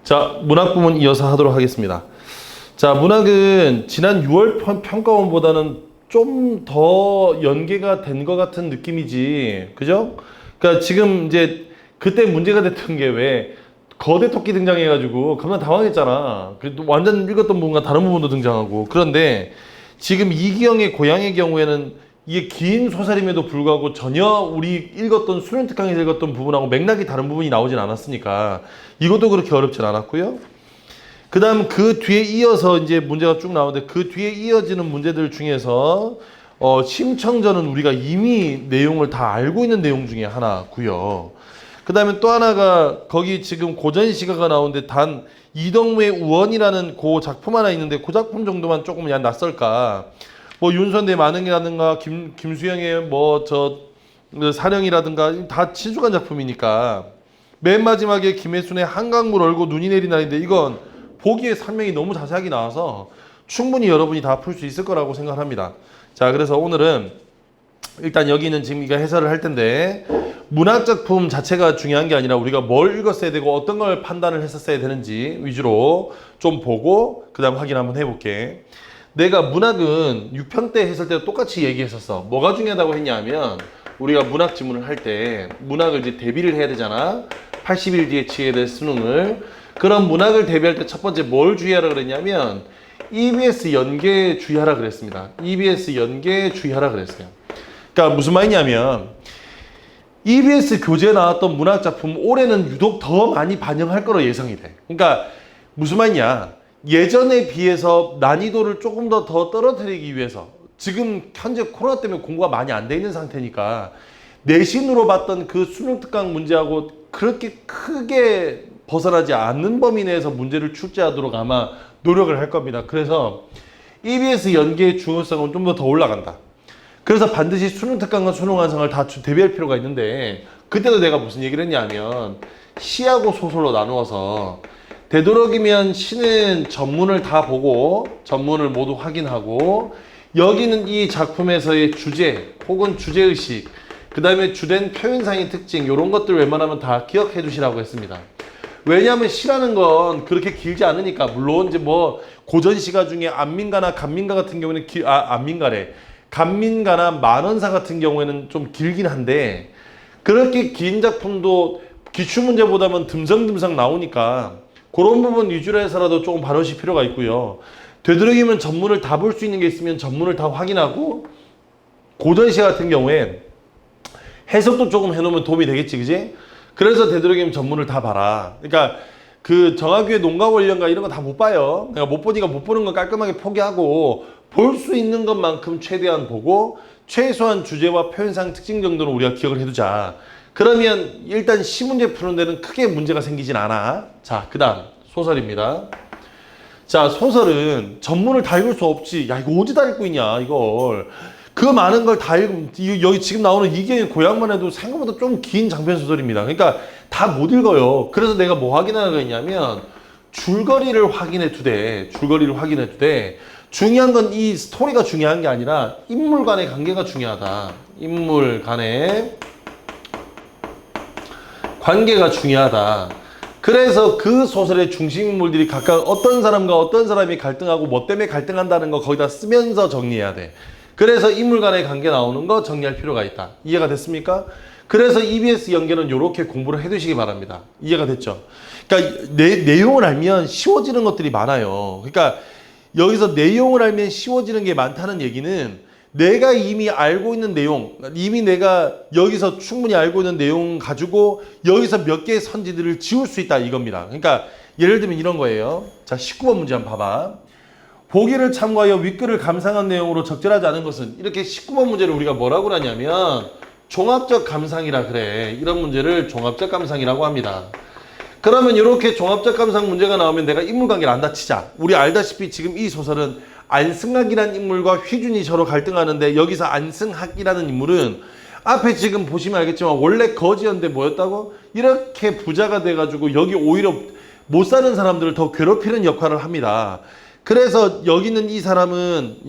자, 문학 부문 이어서 하도록 하겠습니다. 자, 문학은 지난 6월 평가원보다는 좀 더 연계가 된 것 같은 느낌이지, 그죠? 그러니까 지금 이제 그때 문제가 됐던 게 왜 거대 토끼 등장해가지고 겁나 당황했잖아. 완전 읽었던 부분과 다른 부분도 등장하고. 그런데 지금 이기영의 고향의 경우에는 이게 긴 소설임에도 불구하고 전혀 우리 읽었던 수련 특강에서 읽었던 부분하고 맥락이 다른 부분이 나오진 않았으니까 이것도 그렇게 어렵진 않았고요. 그 다음 그 뒤에 이어서 이제 문제가 쭉 나오는데 그 뒤에 이어지는 문제들 중에서 심청전은 우리가 이미 내용을 다 알고 있는 내용 중에 하나고요. 그 다음에 또 하나가 거기 지금 고전시가가 나오는데 단 이덕무의 우원이라는 그 작품 하나 있는데 그 작품 정도만 조금 낯설까. 뭐 윤선대 만흥이라든가 김수영의 뭐 사령이라든가 다 친숙한 작품이니까 맨 마지막에 김혜순의 한강물 얼고 눈이 내린 날인데 이건 보기에 설명이 너무 자세하게 나와서 충분히 여러분이 다 풀 수 있을 거라고 생각합니다. 자, 그래서 오늘은 일단 여기는 지금 이거 해설을 할 텐데 문학작품 자체가 중요한 게 아니라 우리가 뭘 읽었어야 되고 어떤 걸 판단을 했었어야 되는지 위주로 좀 보고 그 다음 확인 한번 해볼게. 내가 문학은 6편 때 했을 때 똑같이 얘기했었어. 뭐가 중요하다고 했냐면 우리가 문학 지문을 할 때 문학을 이제 대비를 해야 되잖아. 80일 뒤에 치게 될 수능을. 그럼 문학을 대비할 때 첫 번째 뭘 주의하라 그랬냐면 EBS 연계 주의하라 그랬습니다. EBS 연계 주의하라 그랬어요. 그러니까 무슨 말이냐면 EBS 교재에 나왔던 문학 작품 올해는 유독 더 많이 반영할 거로 예상이 돼. 그러니까 무슨 말이냐? 예전에 비해서 난이도를 조금 더 떨어뜨리기 위해서 지금 현재 코로나 때문에 공부가 많이 안 돼 있는 상태니까 내신으로 봤던 그 수능 특강 문제하고 그렇게 크게 벗어나지 않는 범위 내에서 문제를 출제하도록 아마 노력을 할 겁니다. 그래서 EBS 연계의 중요성은 좀 더 올라간다. 그래서 반드시 수능 특강과 수능 완성을 다 대비할 필요가 있는데 그때도 내가 무슨 얘기를 했냐면 시하고 소설로 나누어서 되도록이면 시는 전문을 다 보고 전문을 모두 확인하고 여기는 이 작품에서의 주제 혹은 주제의식 그 다음에 주된 표현상의 특징 이런 것들 웬만하면 다 기억해 두시라고 했습니다. 왜냐하면 시라는 건 그렇게 길지 않으니까. 물론 이제 뭐 고전시가 중에 안민가나 간민가 같은 경우에는 안민가래 간민가나 만원사 같은 경우에는 좀 길긴 한데 그렇게 긴 작품도 기출문제보다는 듬성듬성 나오니까 그런 부분 위주로 해서라도 조금 반원시 필요가 있고요. 되도록이면 전문을 다 볼 수 있는 게 있으면 전문을 다 확인하고 고전시 같은 경우에 해석도 조금 해놓으면 도움이 되겠지, 그지? 그래서 되도록이면 전문을 다 봐라. 그러니까 그 정학규의 농가원령가 이런 거 다 못 봐요. 그러니까 못 보니까 못 보는 건 깔끔하게 포기하고 볼 수 있는 것만큼 최대한 보고 최소한 주제와 표현상 특징 정도는 우리가 기억을 해두자. 그러면 일단 시문제 푸는 데는 크게 문제가 생기진 않아. 자, 그 다음 소설입니다. 자, 소설은 전문을 다 읽을 수 없지. 야, 이거 어디 다 읽고 있냐 이걸. 그 많은 걸 다 읽으면 여기 지금 나오는 이기영의 고향만 해도 생각보다 좀 긴 장편 소설입니다. 그러니까 다 못 읽어요. 그래서 내가 뭐 확인하라고 했냐면 줄거리를 확인해 두되 중요한 건 이 스토리가 중요한 게 아니라 인물 간의 관계가 중요하다. 인물 간의 관계가 중요하다. 그래서 그 소설의 중심 인물들이 각각 어떤 사람과 어떤 사람이 갈등하고 뭐 때문에 갈등한다는 거 거기다 쓰면서 정리해야 돼. 그래서 인물 간의 관계 나오는 거 정리할 필요가 있다. 이해가 됐습니까? 그래서 EBS 연계는 이렇게 공부를 해두시기 바랍니다. 이해가 됐죠? 그러니까 내용을 알면 쉬워지는 것들이 많아요. 그러니까 여기서 내용을 알면 쉬워지는 게 많다는 얘기는 내가 이미 알고 있는 내용, 이미 내가 여기서 충분히 알고 있는 내용 가지고 여기서 몇 개의 선지들을 지울 수 있다 이겁니다. 그러니까 예를 들면 이런 거예요. 자, 19번 문제 한번 봐봐. 보기를 참고하여 윗글을 감상한 내용으로 적절하지 않은 것은 이렇게 19번 문제를 우리가 뭐라고 하냐면 종합적 감상이라 그래. 이런 문제를 종합적 감상이라고 합니다. 그러면 이렇게 종합적 감상 문제가 나오면 내가 인물관계를 안다 치자. 우리 알다시피 지금 이 소설은 안승학이라는 인물과 휘준이 서로 갈등하는데 여기서 안승학이라는 인물은 앞에 지금 보시면 알겠지만 원래 거지였는데 뭐였다고? 이렇게 부자가 돼가지고 여기 오히려 못 사는 사람들을 더 괴롭히는 역할을 합니다. 그래서 여기는 이 사람은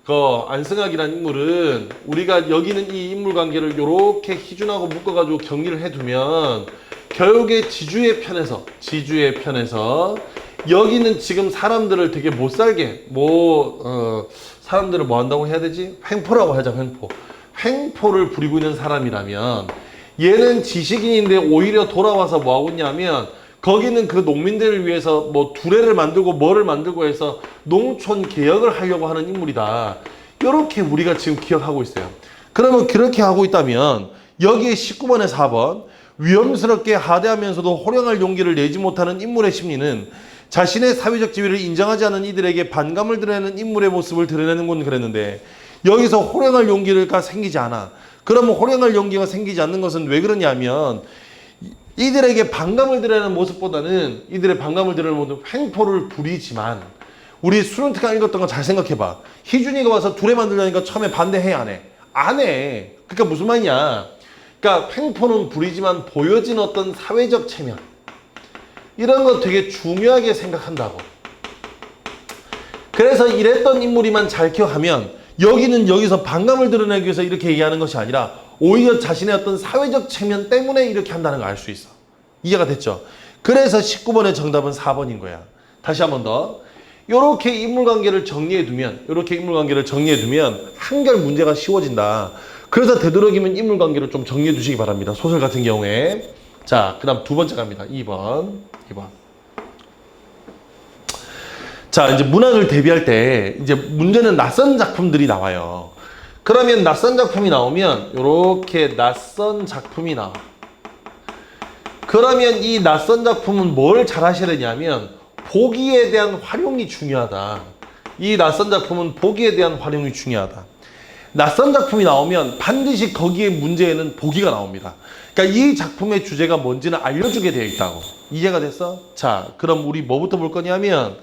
그 안승학이라는 인물은 우리가 여기는 이 인물 관계를 이렇게 희준하고 묶어가지고 정리를 해두면 결국에 지주의 편에서 여기는 지금 사람들을 되게 못 살게 사람들을 뭐 한다고 해야 되지? 횡포라고 하자. 횡포를 부리고 있는 사람이라면 얘는 지식인인데 오히려 돌아와서 뭐 하고 있냐면 거기는 그 농민들을 위해서 뭐 두레를 만들고 뭐를 만들고 해서 농촌 개혁을 하려고 하는 인물이다. 이렇게 우리가 지금 기억하고 있어요. 그러면 그렇게 하고 있다면 여기에 19번에 4번 위험스럽게 하대하면서도 호령할 용기를 내지 못하는 인물의 심리는 자신의 사회적 지위를 인정하지 않은 이들에게 반감을 드러내는 인물의 모습을 드러내는 건 그랬는데 여기서 호령할 용기가 생기지 않아. 그러면 호령할 용기가 생기지 않는 것은 왜 그러냐면 이들에게 반감을 드러내는 모습보다는 이들의 반감을 드러내는 모습 횡포를 부리지만 우리 수능특강 읽었던 거 잘 생각해봐. 희준이가 와서 두레 만들려니까 처음에 반대해 안 해? 안 해. 그러니까 무슨 말이냐. 그러니까 횡포는 부리지만 보여진 어떤 사회적 체면 이런 거 되게 중요하게 생각한다고. 그래서 이랬던 인물이만 잘 기억하면 여기는 여기서 반감을 드러내기 위해서 이렇게 얘기하는 것이 아니라 오히려 자신의 어떤 사회적 체면 때문에 이렇게 한다는 걸 알 수 있어. 이해가 됐죠? 그래서 19번의 정답은 4번인 거야. 다시 한 번 더. 이렇게 인물관계를 정리해두면 한결 문제가 쉬워진다. 그래서 되도록이면 인물관계를 좀 정리해 두시기 바랍니다. 소설 같은 경우에. 자, 그 다음 두 번째 갑니다. 2번. 자, 이제 문학을 대비할 때 이제 문제는 낯선 작품들이 나와요. 그러면 낯선 작품이 나오면 이렇게 낯선 작품이 나와. 그러면 이 낯선 작품은 뭘 잘 하셔야 되냐면 보기에 대한 활용이 중요하다. 이 낯선 작품은 보기에 대한 활용이 중요하다. 낯선 작품이 나오면 반드시 거기에 문제에는 보기가 나옵니다. 그러니까 이 작품의 주제가 뭔지는 알려주게 되어 있다고. 이해가 됐어? 자, 그럼 우리 뭐부터 볼 거냐면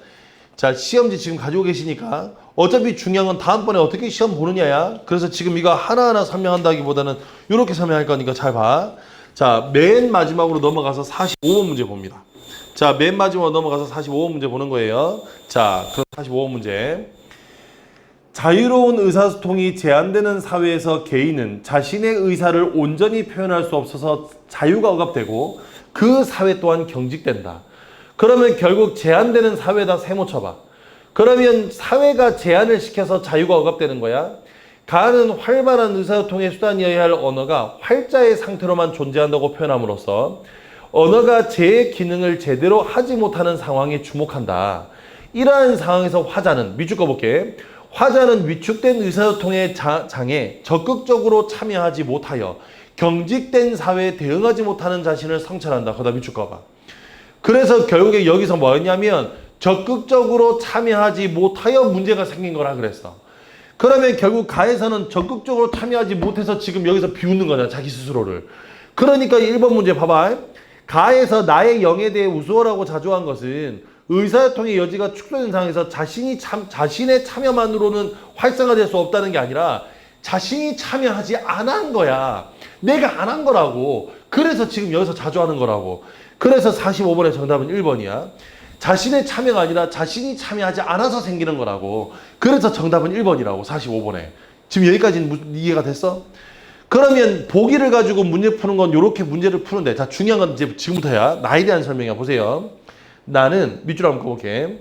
자, 시험지 지금 가지고 계시니까 어차피 중요한 건 다음번에 어떻게 시험 보느냐야. 그래서 지금 이거 하나하나 설명한다기보다는 이렇게 설명할 거니까 잘 봐. 자, 맨 마지막으로 넘어가서 45번 문제 봅니다. 자, 맨 마지막으로 넘어가서 45번 문제 보는 거예요. 자, 그럼 45번 문제. 자유로운 의사소통이 제한되는 사회에서 개인은 자신의 의사를 온전히 표현할 수 없어서 자유가 억압되고 그 사회 또한 경직된다. 그러면 결국 제한되는 사회에다 세모 쳐봐. 그러면 사회가 제한을 시켜서 자유가 억압되는 거야. 가는 활발한 의사소통의 수단이어야 할 언어가 활자의 상태로만 존재한다고 표현함으로써 언어가 제 기능을 제대로 하지 못하는 상황에 주목한다. 이러한 상황에서 화자는, 밑줄 꺼볼게. 화자는 위축된 의사소통의 장에 적극적으로 참여하지 못하여 경직된 사회에 대응하지 못하는 자신을 성찰한다. 거기다 밑줄 꺼봐. 그래서 결국에 여기서 뭐였냐면 적극적으로 참여하지 못하여 문제가 생긴 거라 그랬어. 그러면 결국 가에서는 적극적으로 참여하지 못해서 지금 여기서 비웃는 거잖아. 자기 스스로를. 그러니까 1번 문제 봐봐. 가에서 나의 영에 대해 우스워라고 자조한 것은 의사소통의 여지가 축소된 상황에서 자신의 참여만으로는 활성화될 수 없다는 게 아니라 자신이 참여하지 안 한 거야. 내가 안 한 거라고. 그래서 지금 여기서 자조하는 거라고. 그래서 45번의 정답은 1번이야. 자신의 참여가 아니라 자신이 참여하지 않아서 생기는 거라고. 그래서 정답은 1번이라고. 45번에. 지금 여기까지는 이해가 됐어? 그러면 보기를 가지고 문제 푸는 건 이렇게 문제를 푸는데, 자, 중요한 건 이제 지금부터야. 나에 대한 설명이야. 보세요. 나는 밑줄 한번 꺼볼게.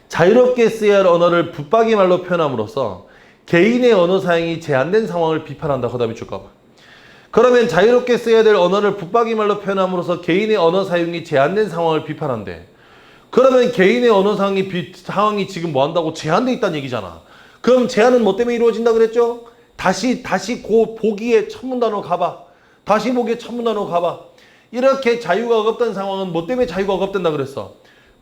자유롭게 써야 할 언어를 붙박이 말로 표현함으로써 개인의 언어 사용이 제한된 상황을 비판한다. 거기다 밑줄 꺼봐. 그러면 자유롭게 써야 될 언어를 붙박이 말로 표현함으로써 개인의 언어 사용이 제한된 상황을 비판한대. 그러면 개인의 언어 상황이 지금 뭐 한다고? 제한돼 있다는 얘기잖아. 그럼 제한은 뭐 때문에 이루어진다 그랬죠? 다시 보기에 천문단으로 가봐. 다시 보기에 천문단으로 가봐. 이렇게 자유가 억압된 상황은 뭐 때문에 자유가 억압된다 그랬어?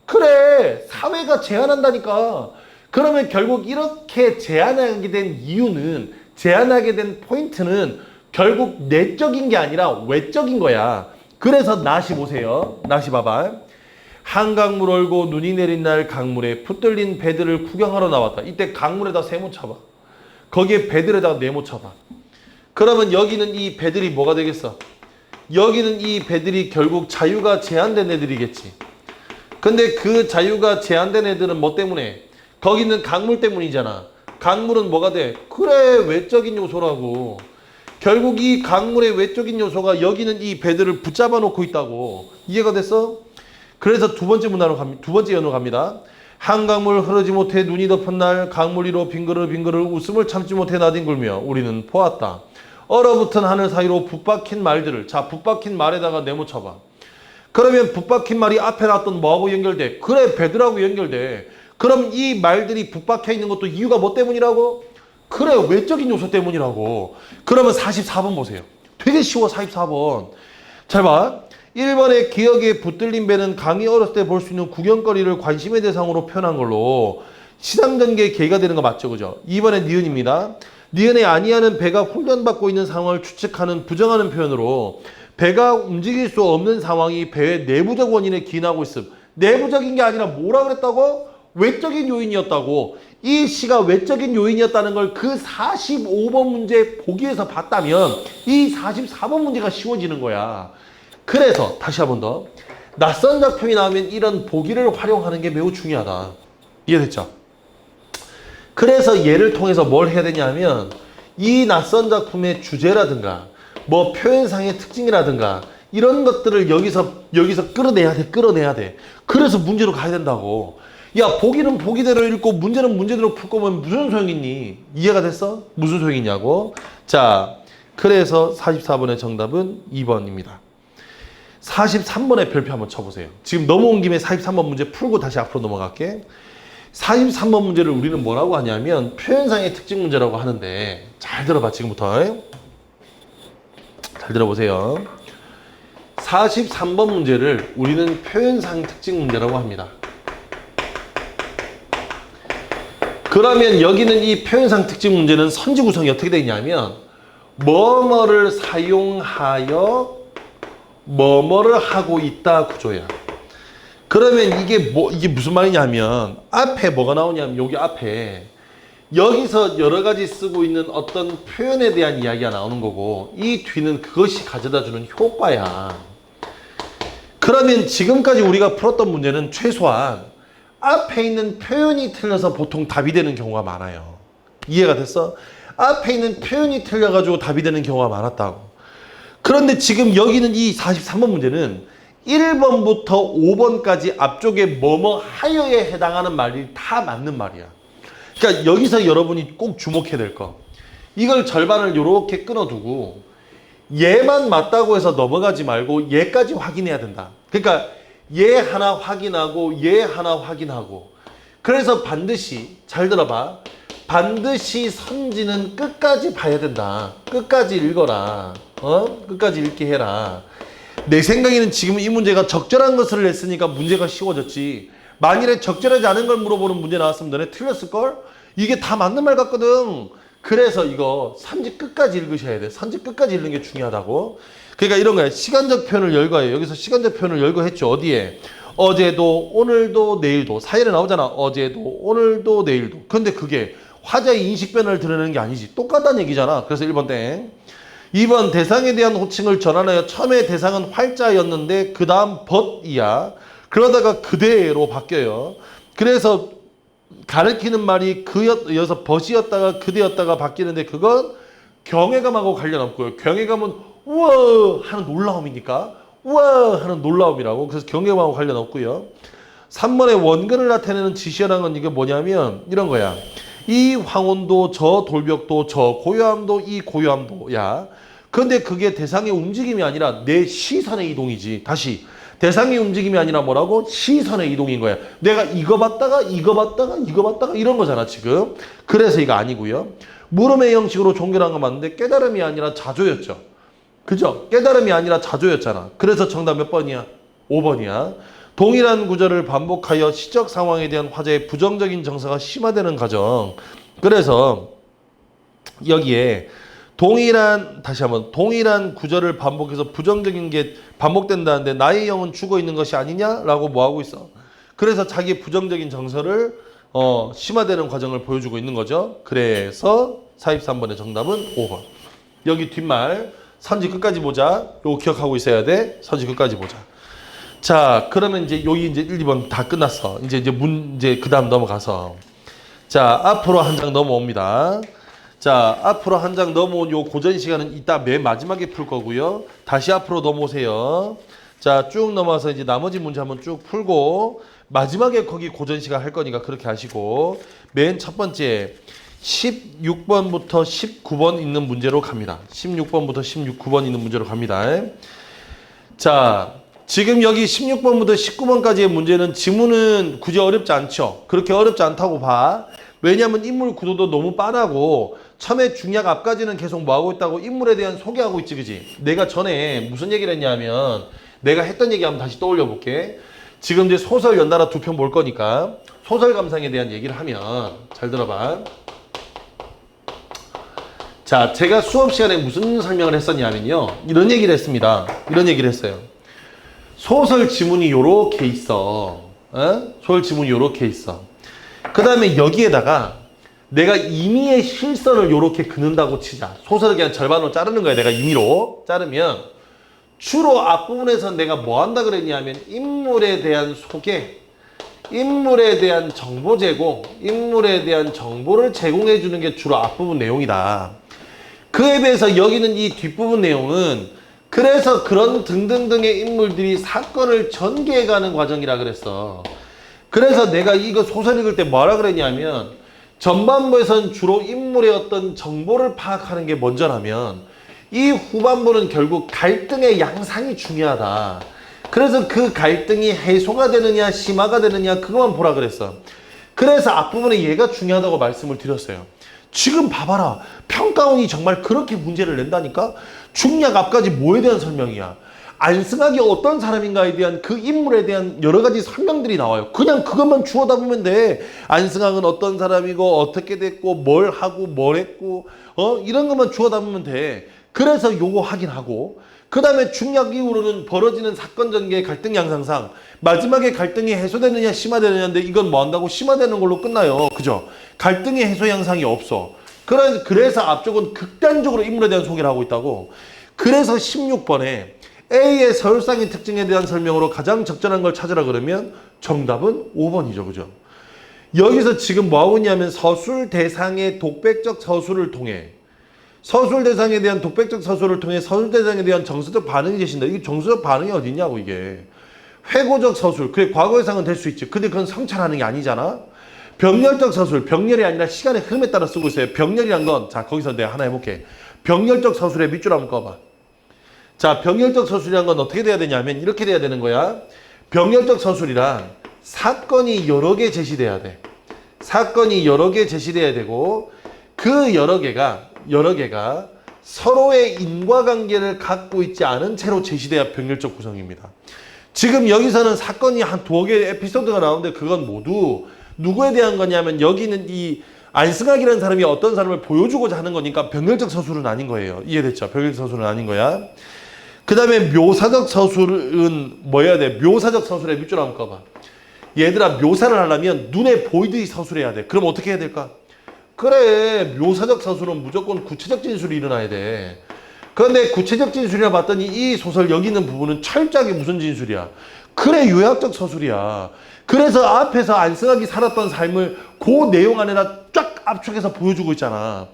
그래, 사회가 제한한다니까. 그러면 결국 이렇게 제한하게 된 이유는, 제한하게 된 포인트는 결국 내적인 게 아니라 외적인 거야. 그래서 나시 보세요. 나시 봐봐. 한강물 얼고 눈이 내린 날 강물에 붙들린 배들을 구경하러 나왔다. 이때 강물에다 세모 쳐봐. 거기에 배들에다가 네모 쳐봐. 그러면 여기는 이 배들이 뭐가 되겠어? 여기는 이 배들이 결국 자유가 제한된 애들이겠지. 근데 그 자유가 제한된 애들은 뭐 때문에? 거기는 강물 때문이잖아. 강물은 뭐가 돼? 그래, 외적인 요소라고. 결국 이 강물의 외적인 요소가 여기는 이 배들을 붙잡아 놓고 있다고. 이해가 됐어? 그래서 두 번째 연으로 갑니다. 한강물 흐르지 못해 눈이 덮은 날 강물 위로 빙그르 웃음을 참지 못해 나뒹굴며 우리는 보았다. 얼어붙은 하늘 사이로 붙박힌 말들을. 자, 붙박힌 말에다가 네모쳐봐. 그러면 붙박힌 말이 앞에 나왔던 뭐하고 연결돼? 그래, 배들하고 연결돼. 그럼 이 말들이 붙박혀 있는 것도 이유가 뭐 때문이라고? 그래, 외적인 요소 때문이라고. 그러면 44번 보세요. 되게 쉬워. 44번 잘 봐. 1번의 기억에 붙들린 배는 강이 어렸을 때 볼 수 있는 구경거리를 관심의 대상으로 표현한 걸로 시상전개의 계기가 되는 거 맞죠? 그죠? 2번의 니은입니다. 니은에 아니하는 배가 훈련받고 있는 상황을 추측하는 부정하는 표현으로 배가 움직일 수 없는 상황이 배의 내부적 원인에 기인하고 있음. 내부적인 게 아니라 뭐라 그랬다고? 외적인 요인이었다고. 이 시가 외적인 요인이었다는 걸 그 45번 문제 보기에서 봤다면 이 44번 문제가 쉬워지는 거야. 그래서 다시 한 번 더. 낯선 작품이 나오면 이런 보기를 활용하는 게 매우 중요하다. 이해됐죠? 그래서 얘를 통해서 뭘 해야 되냐면 이 낯선 작품의 주제라든가 뭐 표현상의 특징이라든가 이런 것들을 여기서 끌어내야 돼. 그래서 문제로 가야 된다고. 야, 보기는 보기대로 읽고 문제는 문제대로 풀 거면 무슨 소용있니? 이해가 됐어? 무슨 소용이냐고. 자, 그래서 44번의 정답은 2번입니다. 43번의 별표 한번 쳐보세요. 지금 넘어온 김에 43번 문제 풀고 다시 앞으로 넘어갈게. 43번 문제를 우리는 뭐라고 하냐면 표현상의 특징 문제라고 하는데, 잘 들어봐. 지금부터 잘 들어보세요. 43번 문제를 우리는 표현상 특징 문제라고 합니다. 그러면 여기는 이 표현상 특징 문제는 선지 구성이 어떻게 되어 있냐면 뭐뭐를 사용하여 뭐뭐를 하고 있다 구조야. 그러면 이게 무슨 말이냐면 앞에 뭐가 나오냐면 여기 앞에 여기서 여러 가지 쓰고 있는 어떤 표현에 대한 이야기가 나오는 거고 이 뒤는 그것이 가져다 주는 효과야. 그러면 지금까지 우리가 풀었던 문제는 최소한 앞에 있는 표현이 틀려서 보통 답이 되는 경우가 많아요. 이해가 됐어? 앞에 있는 표현이 틀려가지고 답이 되는 경우가 많았다고. 그런데 지금 여기는 이 43번 문제는 1번부터 5번까지 앞쪽에 뭐뭐 하여에 해당하는 말이 다 맞는 말이야. 그러니까 여기서 여러분이 꼭 주목해야 될 거. 이걸 절반을 이렇게 끊어두고 얘만 맞다고 해서 넘어가지 말고 얘까지 확인해야 된다. 그러니까 얘 하나 확인하고 얘 하나 확인하고. 그래서 반드시 잘 들어봐. 반드시 선지는 끝까지 봐야 된다. 끝까지 읽어라. 끝까지 읽게 해라. 내 생각에는 지금 이 문제가 적절한 것을 냈으니까 문제가 쉬워졌지. 만일에 적절하지 않은 걸 물어보는 문제 나왔으면 너네 틀렸을걸? 이게 다 맞는 말 같거든. 그래서 이거 선지 끝까지 읽으셔야 돼. 선지 끝까지 읽는 게 중요하다고. 그러니까 이런 거야. 시간적 표현을 열거해요. 여기서 시간적 표현을 열거했죠. 어디에? 어제도, 오늘도, 내일도. 사연에 나오잖아. 어제도, 오늘도, 내일도. 근데 그게 화자의 인식변화를 드러내는 게 아니지. 똑같다는 얘기잖아. 그래서 1번 땡. 2번 대상에 대한 호칭을 전환하여 처음에 대상은 활자였는데 그 다음 벗이야. 그러다가 그대로 바뀌어요. 그래서 가르치는 말이 그여서 벗이었다가 그대였다가 바뀌는데 그건 경외감하고 관련 없고요. 경외감은 우와 하는 놀라움이니까 우와 하는 놀라움이라고. 그래서 경외감하고 관련 없고요. 3번의 원근을 나타내는 지시어라는 건 이게 뭐냐면 이런 거야. 이 황혼도 저 돌벽도 저 고요함도 이 고요함도야. 그런데 그게 대상의 움직임이 아니라 내 시선의 이동이지. 다시 대상의 움직임이 아니라 뭐라고? 시선의 이동인 거야. 내가 이거 봤다가 이거 봤다가 이거 봤다가 이런 거잖아 지금. 그래서 이거 아니고요. 물음의 형식으로 종결한 거 맞는데 깨달음이 아니라 자조였죠. 그죠? 깨달음이 아니라 자조였잖아. 그래서 정답 몇 번이야? 5번이야. 동일한 구절을 반복하여 시적 상황에 대한 화자의 부정적인 정서가 심화되는 과정. 그래서 여기에 다시 한번 동일한 구절을 반복해서 부정적인 게 반복된다는데 나의 영은 죽어 있는 것이 아니냐라고 뭐 하고 있어. 그래서 자기의 부정적인 정서를 심화되는 과정을 보여주고 있는 거죠. 그래서 43번의 정답은 5번. 여기 뒷말 선지 끝까지 보자. 요거 기억하고 있어야 돼. 선지 끝까지 보자. 자, 그러면 이제 여기 이제 1, 2번 다 끝났어. 이제 그 다음 넘어가서. 자, 앞으로 한 장 넘어옵니다. 자, 앞으로 한 장 넘어온 요 고전 시간은 이따 맨 마지막에 풀 거고요. 다시 앞으로 넘어오세요. 자, 쭉 넘어와서 이제 나머지 문제 한번 쭉 풀고 마지막에 거기 고전 시간 할 거니까 그렇게 하시고 맨 첫 번째 16번부터 19번 있는 문제로 갑니다. 16번부터 19번 있는 문제로 갑니다. 자, 지금 여기 16번부터 19번까지의 문제는 지문은 굳이 어렵지 않죠. 그렇게 어렵지 않다고 봐. 왜냐하면 인물 구도도 너무 빤하고 처음에 중약 앞까지는 계속 뭐하고 있다고 인물에 대한 소개하고 있지, 그지? 내가 전에 무슨 얘기를 했냐면 내가 했던 얘기 한번 다시 떠올려 볼게. 지금 이제 소설 연달아 두 편 볼 거니까 소설 감상에 대한 얘기를 하면 잘 들어봐. 자, 제가 수업 시간에 무슨 설명을 했었냐면요. 이런 얘기를 했습니다. 이런 얘기를 했어요. 소설 지문이 요렇게 있어. 소설 지문이 요렇게 있어. 그 다음에 여기에다가 내가 임의의 실선을 요렇게 그는다고 치자. 소설을 그냥 절반으로 자르는 거야. 내가 임의로 자르면 주로 앞부분에서 내가 뭐 한다 그랬냐면 인물에 대한 소개, 인물에 대한 정보 제공, 인물에 대한 정보를 제공해 주는 게 주로 앞부분 내용이다. 그에 비해서 여기는 이 뒷부분 내용은 그래서 그런 등등등의 인물들이 사건을 전개해가는 과정이라 그랬어. 그래서 내가 이거 소설 읽을 때 뭐라 그랬냐면 전반부에서는 주로 인물의 어떤 정보를 파악하는 게 먼저라면 이 후반부는 결국 갈등의 양상이 중요하다. 그래서 그 갈등이 해소가 되느냐 심화가 되느냐 그것만 보라 그랬어. 그래서 앞부분에 얘가 중요하다고 말씀을 드렸어요. 지금 봐봐라. 평가원이 정말 그렇게 문제를 낸다니까? 중략 앞까지 뭐에 대한 설명이야? 안승학이 어떤 사람인가에 대한 그 인물에 대한 여러 가지 설명들이 나와요. 그냥 그것만 주워다 보면 돼. 안승학은 어떤 사람이고 어떻게 됐고 뭘 하고 뭘 했고 이런 것만 주워다 보면 돼. 그래서 요거 확인하고 그 다음에 중략 이후로는 벌어지는 사건 전개의 갈등 양상상 마지막에 갈등이 해소되느냐 심화되느냐인데 이건 뭐 한다고 심화되는 걸로 끝나요. 그죠? 갈등의 해소 양상이 없어. 그래서 앞쪽은 극단적으로 인물에 대한 소개를 하고 있다고. 그래서 16번에 A의 서술상의 특징에 대한 설명으로 가장 적절한 걸 찾으라 그러면 정답은 5번이죠. 그죠? 여기서 지금 뭐 하고 있냐면 서술 대상의 독백적 서술을 통해 서술 대상에 대한 독백적 서술을 통해 서술 대상에 대한 정서적 반응이 제시된다. 이게 정서적 반응이 어디 있냐고 이게. 회고적 서술. 그래 과거의상은 될 수 있지. 근데 그건 성찰하는 게 아니잖아. 병렬적 서술. 병렬이 아니라 시간의 흐름에 따라 쓰고 있어요. 병렬이란 건 자 거기서 내가 하나 해볼게. 병렬적 서술의 밑줄 한번 꺼봐. 자 병렬적 서술이란 건 어떻게 돼야 되냐면 이렇게 돼야 되는 거야. 병렬적 서술이란 사건이 여러 개 제시돼야 돼. 사건이 여러 개 제시돼야 되고 그 여러 개가 서로의 인과관계를 갖고 있지 않은 채로 제시돼야 병렬적 구성입니다. 지금 여기서는 사건이 한 두어 개의 에피소드가 나오는데 그건 모두 누구에 대한 거냐면 여기는 이 안승학이라는 사람이 어떤 사람을 보여주고자 하는 거니까 병렬적 서술은 아닌 거예요. 이해됐죠? 병렬적 서술은 아닌 거야. 그 다음에 묘사적 서술은 뭐 해야 돼? 묘사적 서술의 밑줄 한번 꺼봐. 얘들아 묘사를 하려면 눈에 보이듯이 서술해야 돼. 그럼 어떻게 해야 될까? 그래 묘사적 서술은 무조건 구체적 진술이 일어나야 돼. 그런데 구체적 진술이라 봤더니 이 소설 여기 있는 부분은 철저하게 무슨 진술이야? 그래 요약적 서술이야. 그래서 앞에서 안승학이 살았던 삶을 그 내용 안에다 쫙 압축해서 보여주고 있잖아.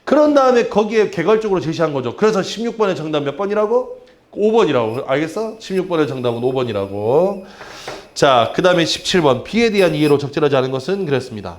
그런 다음에 거기에 개괄적으로 제시한 거죠. 그래서 16번의 정답 몇 번이라고? 5번이라고. 알겠어? 16번의 정답은 5번이라고. 자, 그 다음에 17번. B에 대한 이해로 적절하지 않은 것은 그랬습니다.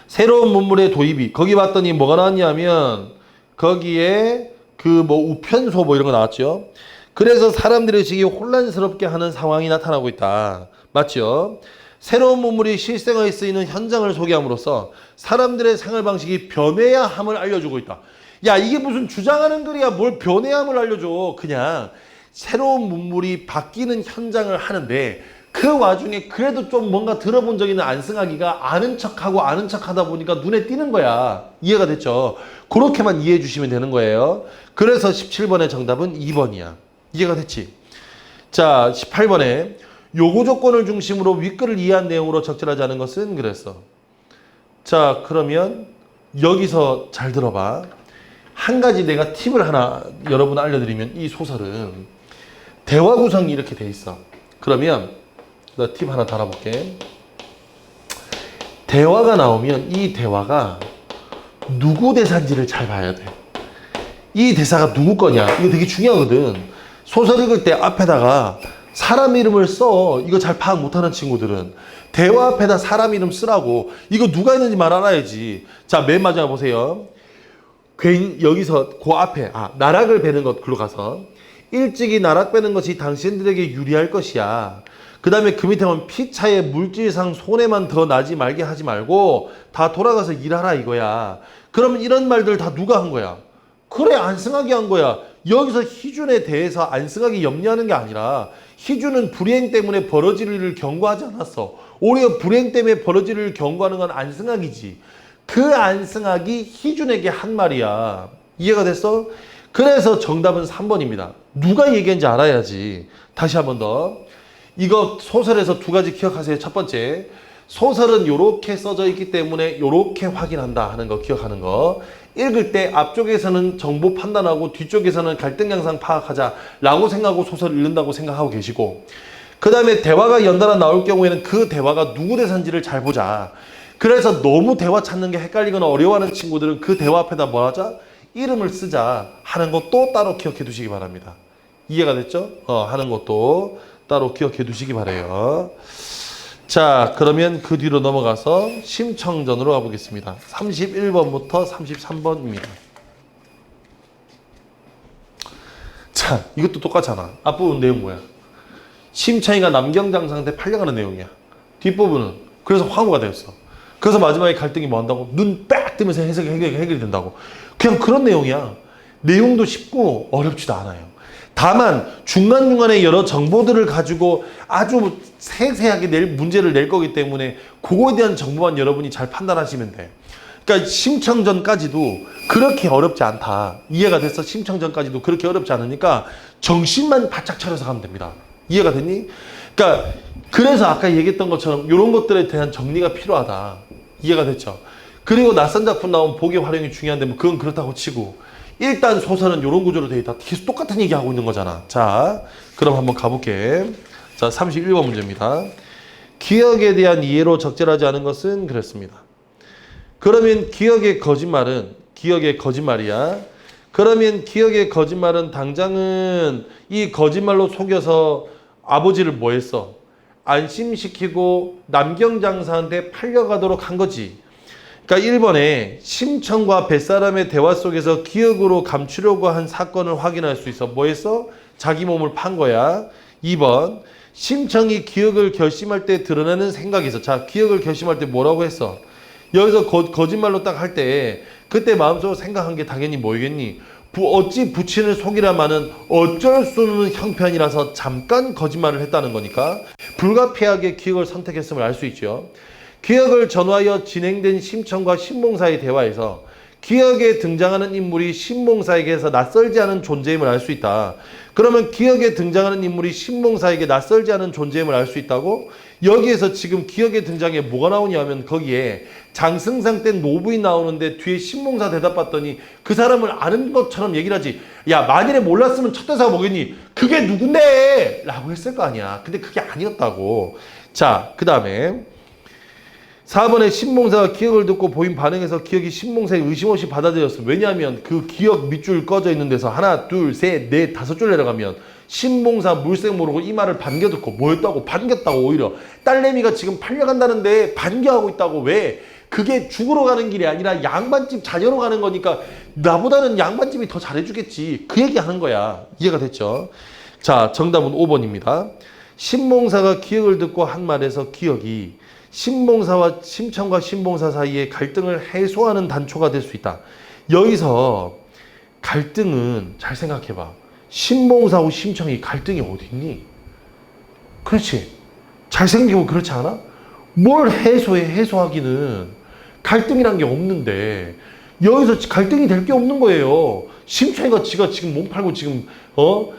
새로운 문물의 도입이 거기 봤더니 뭐가 나왔냐면 거기에 그 뭐 우편소 뭐 이런 거 나왔죠. 그래서 사람들의 의식이 혼란스럽게 하는 상황이 나타나고 있다. 맞죠? 새로운 문물이 실생활에 쓰이는 현장을 소개함으로써 사람들의 생활 방식이 변해야 함을 알려주고 있다. 야 이게 무슨 주장하는 글이야. 뭘 변해야 함을 알려줘. 그냥 새로운 문물이 바뀌는 현장을 하는데 그 와중에 그래도 좀 뭔가 들어본 적 있는 안승학이가 아는 척 하다 보니까 눈에 띄는 거야. 이해가 됐죠? 그렇게만 이해해 주시면 되는 거예요. 그래서 17번의 정답은 2번이야. 이해가 됐지? 자, 18번에 요구 조건을 중심으로 윗글을 이해한 내용으로 적절하지 않은 것은 그랬어. 자, 그러면 여기서 잘 들어봐. 한 가지 내가 팁을 하나 여러분 알려드리면 이 소설은 대화 구성이 이렇게 돼 있어. 그러면 나 팁 하나 달아볼게. 대화가 나오면 이 대화가 누구 대사인지를 잘 봐야 돼. 이 대사가 누구 거냐? 이거 되게 중요하거든. 소설 읽을 때 앞에다가 사람 이름을 써. 이거 잘 파악 못하는 친구들은 대화 앞에다 사람 이름 쓰라고. 이거 누가 있는지 말 알아야지. 자, 맨 마지막 보세요. 괜히 여기서 그 앞에 나락을 베는 것 글로 가서 일찍이 나락 베는 것이 당신들에게 유리할 것이야. 그 다음에 그 밑에 보면 피차에 물질상 손해만 더 나지 말게 하지 말고 다 돌아가서 일하라 이거야. 그러면 이런 말들 다 누가 한 거야? 그래, 안승학이 한 거야. 여기서 희준에 대해서 안승학이 염려하는 게 아니라 희준은 불행 때문에 벌어질 일을 경고하지 않았어. 오히려 불행 때문에 벌어질 일을 경고하는 건 안승학이지. 그 안승학이 희준에게 한 말이야. 이해가 됐어? 그래서 정답은 3번입니다. 누가 얘기한지 알아야지. 다시 한 번 더. 이거 소설에서 두 가지 기억하세요. 첫 번째, 소설은 요렇게 써져 있기 때문에 요렇게 확인한다 하는 거 기억하는 거. 읽을 때 앞쪽에서는 정보 판단하고 뒤쪽에서는 갈등 양상 파악하자 라고 생각하고 소설을 읽는다고 생각하고 계시고, 그 다음에 대화가 연달아 나올 경우에는 그 대화가 누구 대사인지를 잘 보자. 그래서 너무 대화 찾는 게 헷갈리거나 어려워하는 친구들은 그 대화 앞에다 뭐 하자? 이름을 쓰자 하는 것도 따로 기억해 두시기 바랍니다. 이해가 됐죠? 하는 것도 따로 기억해 두시기 바라요. 자, 그러면 그 뒤로 넘어가서 심청전으로 가보겠습니다. 31번부터 33번입니다. 자, 이것도 똑같잖아. 앞부분 내용 뭐야? 심청이가 남경장상한테 팔려가는 내용이야. 뒷부분은 그래서 황후가 되었어. 그래서 마지막에 갈등이 뭐 한다고? 눈 빽 뜨면서 해결이 된다고. 그냥 그런 내용이야. 내용도 쉽고 어렵지도 않아요. 다만 중간중간에 여러 정보들을 가지고 아주 세세하게 문제를 낼 거기 때문에 그거에 대한 정보만 여러분이 잘 판단하시면 돼. 그러니까 심청전까지도 그렇게 어렵지 않다. 이해가 됐어? 심청전까지도 그렇게 어렵지 않으니까 정신만 바짝 차려서 가면 됩니다. 이해가 됐니? 그러니까 그래서 아까 얘기했던 것처럼 이런 것들에 대한 정리가 필요하다. 이해가 됐죠? 그리고 낯선 작품 나온 보기 활용이 중요한데 뭐 그건 그렇다고 치고 일단 소설은 이런 구조로 돼 있다. 계속 똑같은 얘기 하고 있는 거잖아. 자, 그럼 한번 가볼게. 자, 31번 문제입니다. 기억에 대한 이해로 적절하지 않은 것은 그랬습니다. 그러면 기억의 거짓말이야. 그러면 기억의 거짓말은 당장은 이 거짓말로 속여서 아버지를 뭐 했어? 안심시키고 남경장사한테 팔려가도록 한 거지. 그러니까 1번에 심청과 뱃사람의 대화 속에서 기억으로 감추려고 한 사건을 확인할 수 있어. 뭐 했어? 자기 몸을 판 거야. 2번, 심청이 기억을 결심할 때 드러내는 생각이 있어. 자, 기억을 결심할 때 뭐라고 했어? 여기서 거짓말로 딱 할 때 그때 마음속으로 생각한 게 당연히 뭐겠니? 어찌 부친을 속이라마는 어쩔 수 없는 형편이라서 잠깐 거짓말을 했다는 거니까 불가피하게 기억을 선택했음을 알 수 있죠. 기억을 전후하여 진행된 심청과 신봉사의 대화에서 기억에 등장하는 인물이 신봉사에게서 낯설지 않은 존재임을 알 수 있다. 그러면 기억에 등장하는 인물이 신봉사에게 낯설지 않은 존재임을 알 수 있다고? 여기에서 지금 기억에 등장해 뭐가 나오냐면 거기에 장승상 때 노부인 나오는데 뒤에 신봉사 대답받더니 그 사람을 아는 것처럼 얘기를 하지. 야, 만일에 몰랐으면 첫 대사가 뭐겠니? 그게 누군데? 라고 했을 거 아니야. 근데 그게 아니었다고. 자, 그 다음에 4번에 신봉사가 기억을 듣고 보인 반응에서 기억이 신봉사의 의심 없이 받아들였어. 왜냐하면 그 기억 밑줄 꺼져 있는 데서 하나, 둘, 셋, 넷, 다섯 줄 내려가면 신봉사 물색 모르고 이 말을 반겨 듣고 뭐였다고? 반겼다고. 오히려 딸내미가 지금 팔려간다는데 반겨하고 있다고. 왜? 그게 죽으러 가는 길이 아니라 양반집 자녀로 가는 거니까 나보다는 양반집이 더 잘해주겠지. 그 얘기 하는 거야. 이해가 됐죠? 자, 정답은 5번입니다. 신봉사가 기억을 듣고 한 말에서 기억이 신봉사와 심청과 신봉사 사이에 갈등을 해소하는 단초가 될 수 있다. 여기서 갈등은 잘 생각해봐. 신봉사하고 심청이 갈등이 어디 있니? 그렇지. 잘 생각해보면 그렇지 않아? 뭘 해소하기는 갈등이란 게 없는데 여기서 갈등이 될 게 없는 거예요. 심청이가 지가 지금 몸 팔고 지금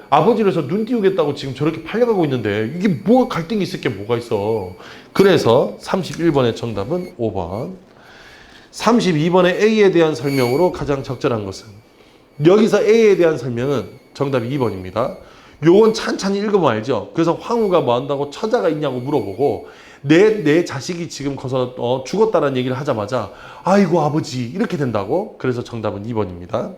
아버지를 해서 눈 띄우겠다고 지금 저렇게 팔려가고 있는데 이게 뭐가 갈등이 있을 게 뭐가 있어. 그래서 31번의 정답은 5번. 32번의 A에 대한 설명으로 가장 적절한 것은 여기서 A에 대한 설명은 정답이 2번입니다. 요건 찬찬히 읽어보면 알죠. 그래서 황후가 뭐 한다고 처자가 있냐고 물어보고 내 자식이 지금 거기서 죽었다는 얘기를 하자마자 아이고 아버지 이렇게 된다고? 그래서 정답은 2번입니다.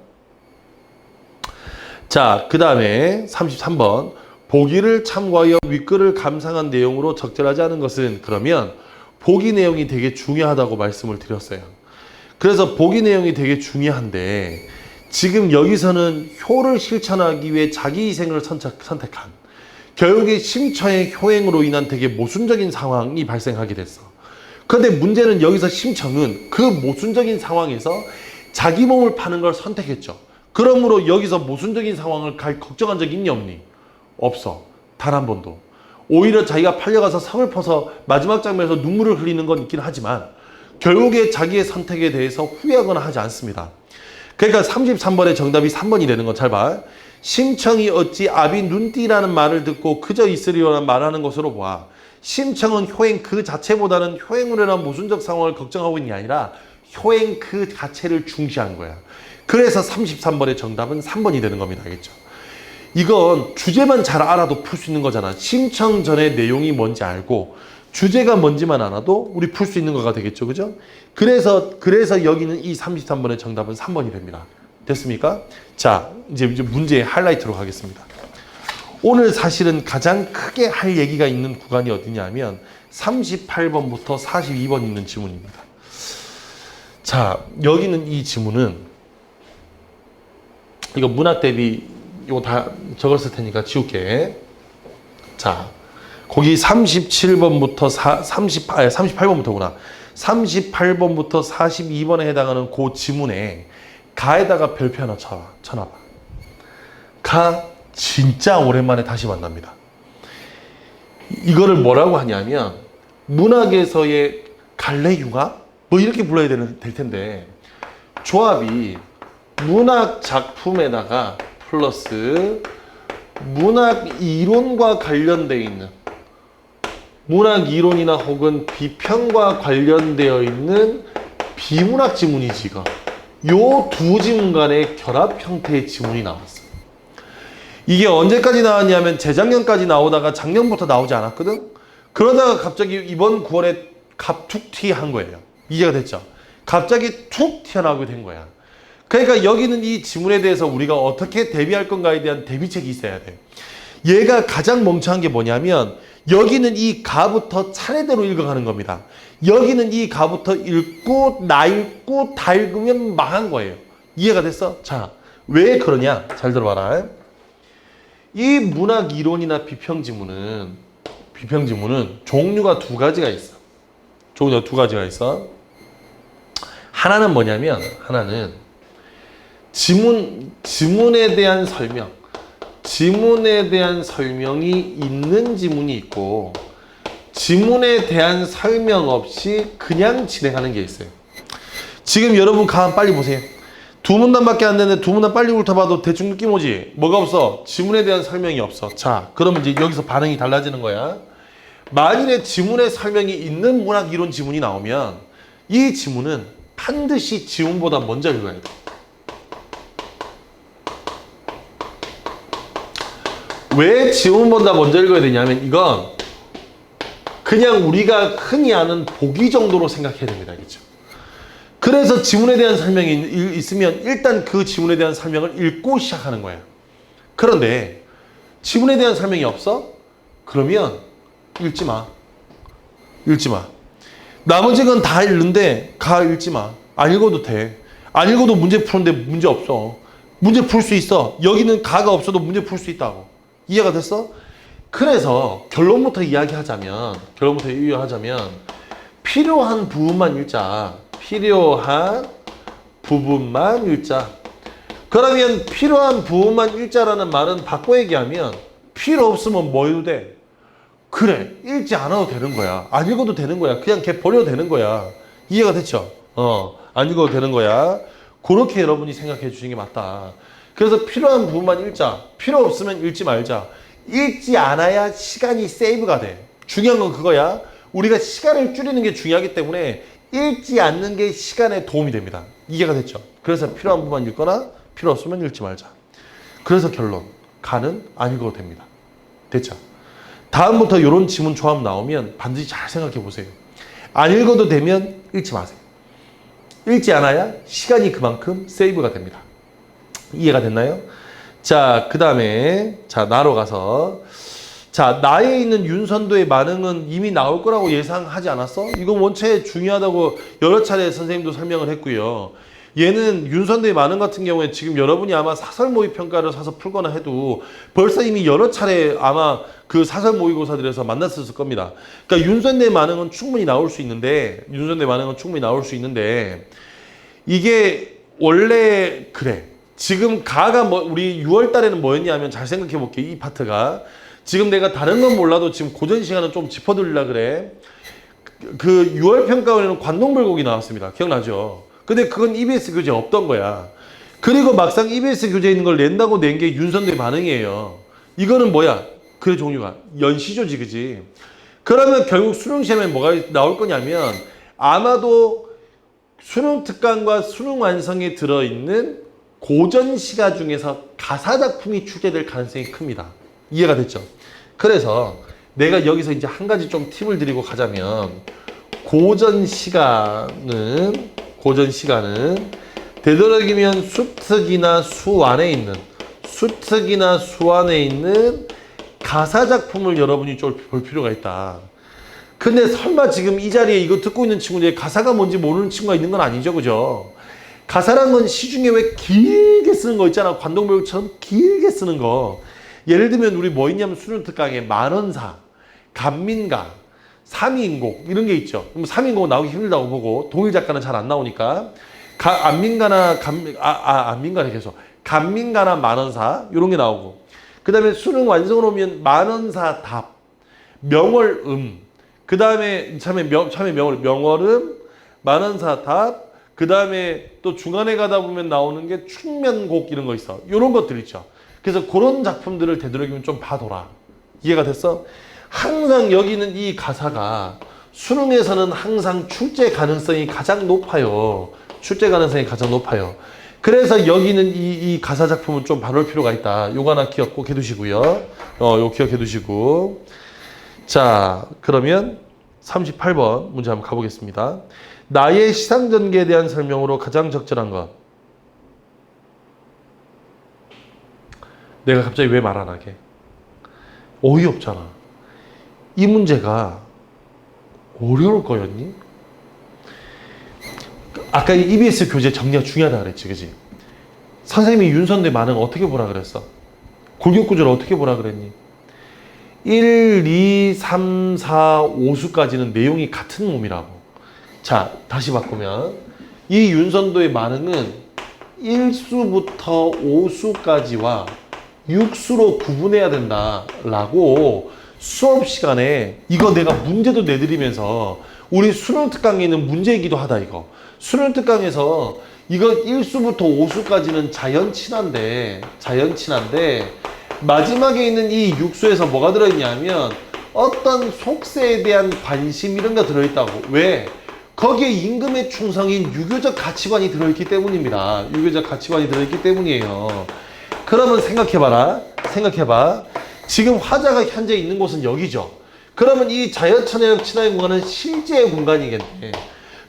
자, 그 다음에 33번. 보기를 참고하여 윗글을 감상한 내용으로 적절하지 않은 것은, 그러면 보기 내용이 되게 중요하다고 말씀을 드렸어요. 그래서 보기 내용이 되게 중요한데 지금 여기서는 효를 실천하기 위해 자기 희생을 선택한, 결국에 심청의 효행으로 인한 되게 모순적인 상황이 발생하게 됐어. 그런데 문제는 여기서 심청은 그 모순적인 상황에서 자기 몸을 파는 걸 선택했죠. 그러므로 여기서 모순적인 상황을 걱정한 적이 있니 없니? 없어. 단 한 번도. 오히려 자기가 팔려가서 서글퍼서 마지막 장면에서 눈물을 흘리는 건 있긴 하지만 결국에 자기의 선택에 대해서 후회하거나 하지 않습니다. 그러니까 33번의 정답이 3번이 되는 건 잘 봐. 심청이 어찌 아비 눈띠라는 말을 듣고 그저 있으리라는 말하는 것으로 보아. 심청은 효행 그 자체보다는 효행으로 인한 모순적 상황을 걱정하고 있는 게 아니라 효행 그 자체를 중시한 거야. 그래서 33번의 정답은 3번이 되는 겁니다. 알겠죠? 이건 주제만 잘 알아도 풀 수 있는 거잖아. 심청 전의 내용이 뭔지 알고 주제가 뭔지만 알아도 우리 풀 수 있는 거가 되겠죠. 그죠? 그래서 여기는 이 33번의 정답은 3번이 됩니다. 됐습니까? 자, 이제 문제의 하이라이트로 가겠습니다. 오늘 사실은 가장 크게 할 얘기가 있는 구간이 어디냐면 38번부터 42번 있는 지문입니다. 자, 여기는 이 지문은 이거 문학 대비 이거 다 적었을 테니까 지울게. 자, 거기 37번부터 38번부터구나. 38번부터 42번에 해당하는 그 지문에 가에다가 별표 하나 쳐놔봐. 가 진짜 오랜만에 다시 만납니다. 이거를 뭐라고 하냐면 문학에서의 갈래융합? 뭐 이렇게 불러야 될 텐데 조합이 문학 작품에다가 플러스 문학 이론과 관련되어 있는 문학 이론이나 혹은 비평과 관련되어 있는 비문학 지문이지 이거. 요 두 지문 간의 결합 형태의 지문이 나왔어요. 이게 언제까지 나왔냐면 재작년까지 나오다가 작년부터 나오지 않았거든? 그러다가 갑자기 이번 9월에 갑툭 튀한 거예요. 이해가 됐죠? 갑자기 툭 튀어나오게 된 거야. 그러니까 여기는 이 지문에 대해서 우리가 어떻게 대비할 건가에 대한 대비책이 있어야 돼. 얘가 가장 멍청한 게 뭐냐면 여기는 이 가부터 차례대로 읽어가는 겁니다. 여기는 이 가부터 읽고 나 읽고 다 읽으면 망한 거예요. 이해가 됐어? 자, 왜 그러냐? 잘 들어봐라. 이 문학 이론이나 비평 지문은 종류가 두 가지가 있어. 종류가 두 가지가 있어. 하나는 뭐냐면 하나는 지문에 대한 설명. 지문에 대한 설명이 있는 지문이 있고 지문에 대한 설명 없이 그냥 진행하는 게 있어요. 지금 여러분 가만 빨리 보세요. 두 문단밖에 안 되는데 두 문단 빨리 훑어봐도 대충 느낌 오지? 뭐가 없어? 지문에 대한 설명이 없어. 자, 그러면 이제 여기서 반응이 달라지는 거야. 만일에 지문에 설명이 있는 문학 이론 지문이 나오면 이 지문은 반드시 지문보다 먼저 읽어야 돼. 왜 지문보다 먼저 읽어야 되냐면 이건 그냥 우리가 흔히 아는 보기 정도로 생각해야 됩니다. 알겠죠? 그래서 지문에 대한 설명이 있으면 일단 그 지문에 대한 설명을 읽고 시작하는 거예요. 그런데 지문에 대한 설명이 없어? 그러면 읽지 마. 읽지 마. 나머지 건 다 읽는데 가 읽지 마. 안 읽어도 돼. 안 읽어도 문제 푸는데 문제 없어. 문제 풀 수 있어. 여기는 가가 없어도 문제 풀 수 있다고. 이해가 됐어? 그래서 결론부터 이야기하자면 필요한 부분만 읽자. 필요한 부분만 읽자. 그러면 필요한 부분만 읽자라는 말은 바꿔 얘기하면 필요 없으면 뭐 해도 돼? 그래, 읽지 않아도 되는 거야. 안 읽어도 되는 거야. 그냥 걔 버려도 되는 거야. 이해가 됐죠? 안 읽어도 되는 거야. 그렇게 여러분이 생각해 주시는 게 맞다. 그래서 필요한 부분만 읽자. 필요 없으면 읽지 말자. 읽지 않아야 시간이 세이브가 돼. 중요한 건 그거야. 우리가 시간을 줄이는 게 중요하기 때문에 읽지 않는 게 시간에 도움이 됩니다. 이해가 됐죠? 그래서 필요한 부분만 읽거나 필요 없으면 읽지 말자. 그래서 결론. 가는 안 읽어도 됩니다. 됐죠? 다음부터 이런 지문 조합 나오면 반드시 잘 생각해 보세요. 안 읽어도 되면 읽지 마세요. 읽지 않아야 시간이 그만큼 세이브가 됩니다. 이해가 됐나요? 자, 그 다음에 자, 나로 가서 자, 나에 있는 윤선도의 반응은 이미 나올 거라고 예상하지 않았어? 이건 원체 중요하다고 여러 차례 선생님도 설명을 했고요. 얘는 윤선도의 반응 같은 경우에 지금 여러분이 아마 사설 모의 평가를 사서 풀거나 해도 벌써 이미 여러 차례 아마 그 사설 모의고사들에서 만났을 겁니다. 그러니까 윤선도의 반응은 충분히 나올 수 있는데 이게 원래 그래. 지금 가가 뭐 우리 6월 달에는 뭐였냐면 잘 생각해 볼게요. 이 파트가 지금 내가 다른 건 몰라도 지금 고전 시간은 좀 짚어드리려 그래. 그 6월 평가원에는 관동불곡이 나왔습니다. 기억나죠? 근데 그건 EBS 교재 없던 거야. 그리고 막상 EBS 교재에 있는 걸 낸다고 낸 게 윤선도의 반응이에요. 이거는 뭐야? 그 종류가 연시조지, 그지? 그러면 결국 수능시험에 뭐가 나올 거냐면 아마도 수능 특강과 수능 완성에 들어있는 고전 시가 중에서 가사 작품이 출제될 가능성이 큽니다. 이해가 됐죠? 그래서 내가 여기서 이제 한 가지 좀 팁을 드리고 가자면 고전 시가는 되도록이면 수특이나 수안에 있는 가사 작품을 여러분이 좀 볼 필요가 있다. 근데 설마 지금 이 자리에 이거 듣고 있는 친구 중에 가사가 뭔지 모르는 친구가 있는 건 아니죠, 그죠? 가사란 건 시중에 왜 길게 쓰는 거 있잖아. 관동별곡처럼 길게 쓰는 거. 예를 들면 우리 뭐 있냐면 수능 특강에 만원사, 간민가, 삼인곡 이런 게 있죠. 그럼 삼인곡 나오기 힘들다고 보고 동일 작가는 잘 안 나오니까 간민가나 만원사 이런 게 나오고 그 다음에 수능 완성으로 오면 만원사 답, 명월음 그 다음에 참에 명월음, 만원사 답 그 다음에 또 중간에 가다 보면 나오는 게 충면곡 이런 거 있어. 이런 것들 있죠. 그래서 그런 작품들을 되도록이면 좀 봐둬라. 이해가 됐어? 항상 여기는 이 가사가 수능에서는 항상 출제 가능성이 가장 높아요. 그래서 여기는 이 가사 작품은 좀 봐놓을 필요가 있다. 요거 하나 꼭 해두시고요. 요거 기억해두시고. 자, 그러면 38번 문제 한번 가보겠습니다. 나의 시상전개에 대한 설명으로 가장 적절한 것. 내가 갑자기 왜 말 안 하게? 어이없잖아. 이 문제가 어려울 거였니? 아까 EBS 교재 정리가 중요하다 그랬지, 그지? 선생님이 윤선도의 반응 어떻게 보라 그랬어? 골격구조를 어떻게 보라 그랬니? 1, 2, 3, 4, 5수까지는 내용이 같은 놈이라고. 자, 다시 바꾸면 이 윤선도의 반응은 1수부터 5수까지와 6수로 구분해야 된다라고 수업 시간에 이거 내가 문제도 내드리면서 우리 수능 특강에 있는 문제이기도 하다 이거. 수능 특강에서 이거 1수부터 5수까지는 자연친화인데 마지막에 있는 이 6수에서 뭐가 들어있냐면 어떤 속세에 대한 관심 이런 거 들어있다고. 왜? 거기에 임금의 충성인 유교적 가치관이 들어있기 때문입니다. 유교적 가치관이 들어있기 때문이에요. 그러면 생각해봐. 지금 화자가 현재 있는 곳은 여기죠. 그러면 이 자연천외적 친화의 공간은 실제의 공간이겠네.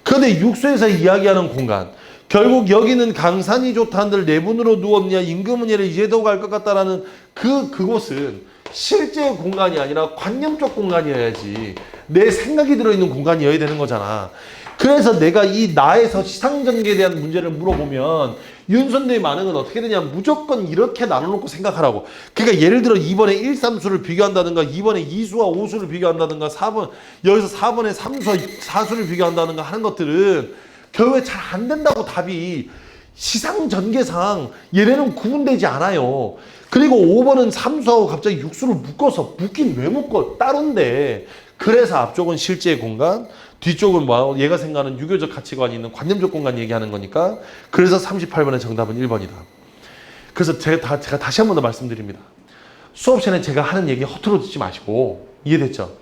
그런데 육수에서 이야기하는 공간. 결국 여기는 강산이 좋다 한들 내분으로 누웠냐 임금은 얘를 이제도 갈 것 같다라는 그곳은 실제의 공간이 아니라 관념적 공간이어야지 내 생각이 들어있는 공간이어야 되는 거잖아. 그래서 내가 이 나에서 시상전개에 대한 문제를 물어보면 윤선도의 반응은 어떻게 되냐 무조건 이렇게 나눠놓고 생각하라고. 그러니까 예를 들어 2번에 1, 3수를 비교한다든가 2번에 2수와 5수를 비교한다든가 4번 여기서 4번에 3수와 4수를 비교한다든가 하는 것들은 결국에 잘 안 된다고. 답이 시상전개상 얘네는 구분되지 않아요. 그리고 5번은 3수하고 갑자기 6수를 묶어서 묶긴 왜 묶어? 따로인데. 그래서 앞쪽은 실제의 공간, 뒤쪽은 뭐 얘가 생각하는 유교적 가치관이 있는 관념적 공간 얘기하는 거니까. 그래서 38번의 정답은 1번이다. 그래서 제가 다시 한 번 더 말씀드립니다. 수업 시간에 제가 하는 얘기 허투루 듣지 마시고. 이해됐죠?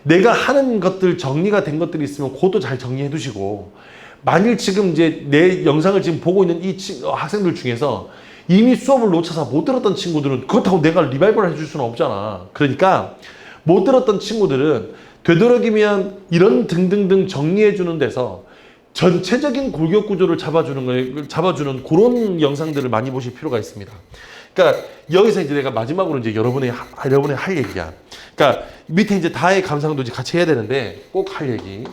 내가 하는 것들 정리가 된 것들이 있으면 그것도 잘 정리해 두시고, 만일 지금 이제 내 영상을 지금 보고 있는 이 학생들 중에서 이미 수업을 놓쳐서 못 들었던 친구들은 그렇다고 내가 리바이벌 해줄 수는 없잖아. 그러니까 못 들었던 친구들은 되도록이면 이런 등등등 정리해 주는 데서 전체적인 골격 구조를 잡아주는 그런 영상들을 많이 보실 필요가 있습니다. 그러니까 여기서 이제 내가 마지막으로 이제 여러분의 할 얘기야. 그러니까 밑에 이제 다의 감상도 이제 같이 해야 되는데 꼭 할 얘기.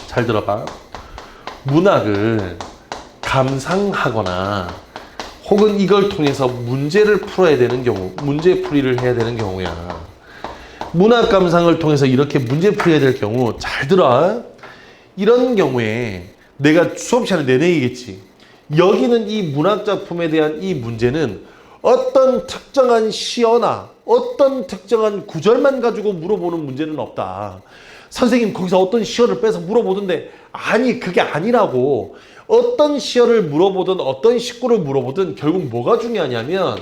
잘 들어봐. 문학을 감상하거나 혹은 이걸 통해서 문제를 풀어야 되는 경우, 문제풀이를 해야 되는 경우야. 문학 감상을 통해서 이렇게 문제풀이해야 될 경우, 잘 들어. 이런 경우에 내가 수업 시간에 내내 얘기했지. 여기는 이 문학작품에 대한 이 문제는 어떤 특정한 시어나 어떤 특정한 구절만 가지고 물어보는 문제는 없다. 선생님 거기서 어떤 시어를 빼서 물어보던데, 아니 그게 아니라고. 어떤 시어를 물어보든 어떤 식구를 물어보든 결국 뭐가 중요하냐면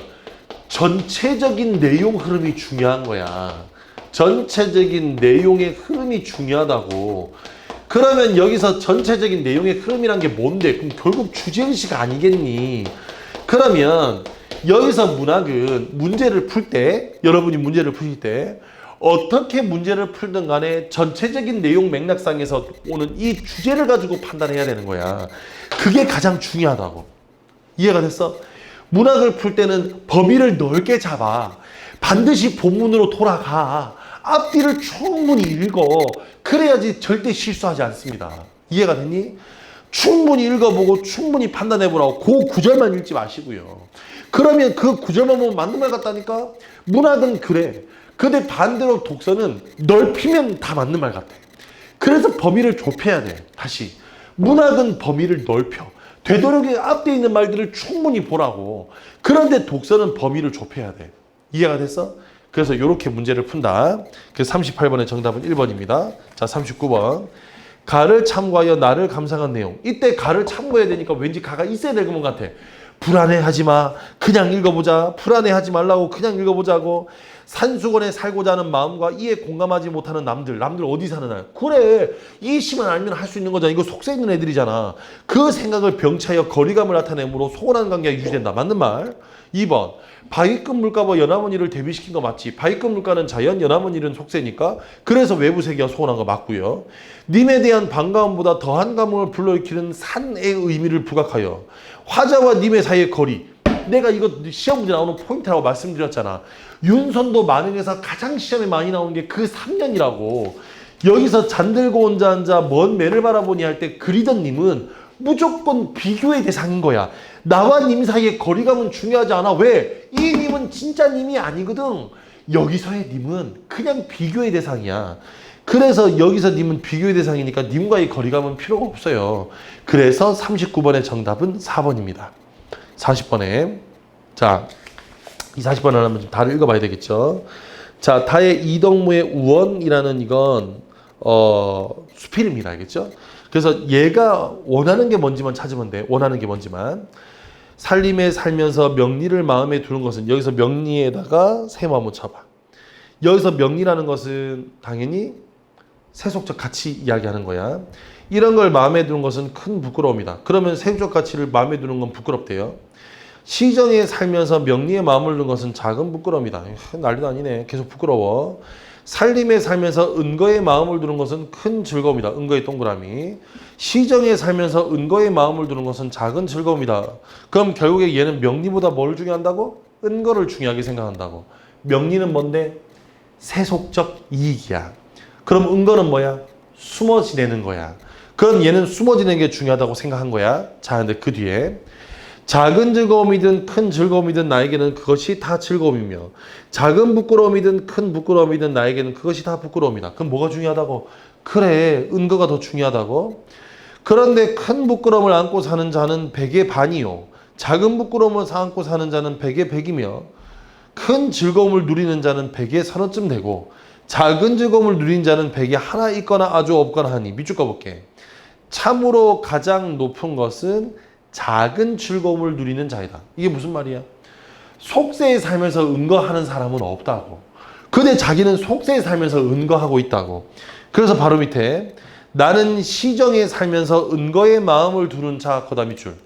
전체적인 내용 흐름이 중요한 거야. 전체적인 내용의 흐름이 중요하다고. 그러면 여기서 전체적인 내용의 흐름이란 게 뭔데? 그럼 결국 주제의식 아니겠니? 그러면 여기서 문학은 문제를 풀 때, 여러분이 문제를 푸실 때 어떻게 문제를 풀든 간에 전체적인 내용 맥락상에서 오는 이 주제를 가지고 판단해야 되는 거야. 그게 가장 중요하다고. 이해가 됐어? 문학을 풀 때는 범위를 넓게 잡아. 반드시 본문으로 돌아가. 앞뒤를 충분히 읽어. 그래야지 절대 실수하지 않습니다. 이해가 됐니? 충분히 읽어보고 충분히 판단해보라고. 그 구절만 읽지 마시고요. 그러면 그 구절만 보면 맞는 말 같다니까? 문학은 그래. 근데 반대로 독서는 넓히면 다 맞는 말 같아. 그래서 범위를 좁혀야 돼. 다시. 문학은 범위를 넓혀. 되도록이면 앞에 있는 말들을 충분히 보라고. 그런데 독서는 범위를 좁혀야 돼. 이해가 됐어? 그래서 이렇게 문제를 푼다. 그래서 38번의 정답은 1번입니다. 자, 39번. 가를 참고하여 나를 감상한 내용. 이때 가를 참고해야 되니까 왠지 가가 있어야 될 것만 같아. 불안해하지 마. 그냥 읽어보자. 불안해하지 말라고 그냥 읽어보자고. 산수건에 살고자 하는 마음과 이에 공감하지 못하는 남들 어디 사는 날. 그래. 이 시만 알면 할 수 있는 거잖아. 이거 속세 있는 애들이잖아. 그 생각을 병차여 거리감을 나타내므로 소원한 관계가 유지된다. 맞는 말. 2번. 바위급 물가와 연화무늬를 대비시킨 거 맞지? 바위급 물가는 자연, 연화무늬는 속세니까. 그래서 외부 세계와 소원한 거 맞고요. 님에 대한 반가움보다 더한 감흥을 불러일으키는 산의 의미를 부각하여 화자와 님의 사이의 거리. 내가 이거 시험 문제 나오는 포인트라고 말씀드렸잖아. 윤선도 만행에서 가장 시험에 많이 나오는 게 그 3년이라고. 여기서 잔들고 온 자 앉아 먼 매를 바라보니 할 때 그리던 님은 무조건 비교의 대상인 거야. 나와 님 사이의 거리감은 중요하지 않아. 왜? 이 님은 진짜 님이 아니거든. 여기서의 님은 그냥 비교의 대상이야. 그래서 여기서 님은 비교의 대상이니까 님과의 거리감은 필요가 없어요. 그래서 39번의 정답은 4번입니다. 40번에. 자, 이 40번을 한번 좀 다를 읽어봐야 되겠죠. 자, 다의 이덕무의 우원이라는 이건 수필입니다. 알겠죠? 그래서 얘가 원하는 게 뭔지만 찾으면 돼. 원하는 게 뭔지만. 살림에 살면서 명리를 마음에 두는 것은, 여기서 명리에다가 세모 한번 쳐봐. 여기서 명리라는 것은 당연히 세속적 가치 이야기하는 거야. 이런 걸 마음에 두는 것은 큰 부끄러움이다. 그러면 세속적 가치를 마음에 두는 건 부끄럽대요. 시정에 살면서 명리에 마음을 두는 것은 작은 부끄러움이다. 난리도 아니네. 계속 부끄러워. 살림에 살면서 은거에 마음을 두는 것은 큰 즐거움이다. 은거의 동그라미. 시정에 살면서 은거에 마음을 두는 것은 작은 즐거움이다. 그럼 결국에 얘는 명리보다 뭘 중요한다고? 은거를 중요하게 생각한다고. 명리는 뭔데? 세속적 이익이야. 그럼 은거는 뭐야? 숨어 지내는 거야. 그럼 얘는 숨어 지내는 게 중요하다고 생각한 거야. 자, 근데 그 뒤에 작은 즐거움이든 큰 즐거움이든 나에게는 그것이 다 즐거움이며 작은 부끄러움이든 큰 부끄러움이든 나에게는 그것이 다 부끄러움이다. 그럼 뭐가 중요하다고? 그래, 은거가 더 중요하다고? 그런데 큰 부끄러움을 안고 사는 자는 백의 반이요. 작은 부끄러움을 안고 사는 자는 백의 백이며 큰 즐거움을 누리는 자는 백의 서너쯤 되고 작은 즐거움을 누린 자는 백이 하나 있거나 아주 없거나 하니. 밑줄 꺼볼게. 참으로 가장 높은 것은 작은 즐거움을 누리는 자이다. 이게 무슨 말이야? 속세에 살면서 은거하는 사람은 없다고. 근데 자기는 속세에 살면서 은거하고 있다고. 그래서 바로 밑에 나는 시정에 살면서 은거의 마음을 두는 자, 거다 밑줄.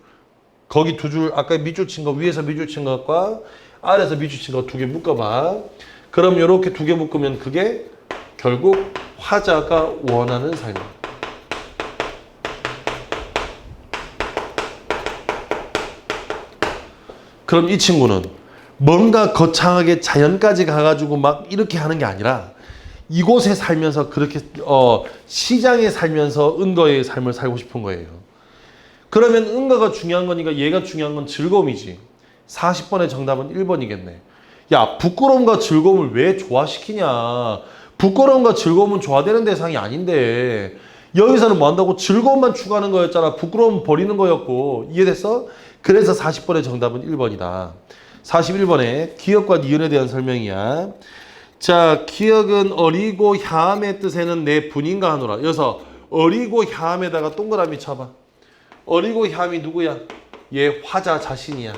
거기 두 줄, 아까 밑줄 친 거, 위에서 밑줄 친 것과 아래에서 밑줄 친 거 두 개 묶어봐. 그럼 이렇게 두 개 묶으면 그게 결국 화자가 원하는 삶이에요. 그럼 이 친구는 뭔가 거창하게 자연까지 가가지고 막 이렇게 하는 게 아니라 이곳에 살면서 그렇게 시장에 살면서 은거의 삶을 살고 싶은 거예요. 그러면 은거가 중요한 거니까 얘가 중요한 건 즐거움이지. 40번의 정답은 1번이겠네. 야, 부끄러움과 즐거움을 왜 조화시키냐. 부끄러움과 즐거움은 조화되는 대상이 아닌데 여기서는 뭐 한다고? 즐거움만 추구하는 거였잖아. 부끄러움 버리는 거였고. 이해됐어? 그래서 40번의 정답은 1번이다. 41번에 기억과 니은에 대한 설명이야. 자, 기억은 어리고 야함의 뜻에는 내 분인가 하노라. 여기서 어리고 야함에다가 동그라미 쳐봐. 어리고 야함이 누구야? 얘 화자 자신이야.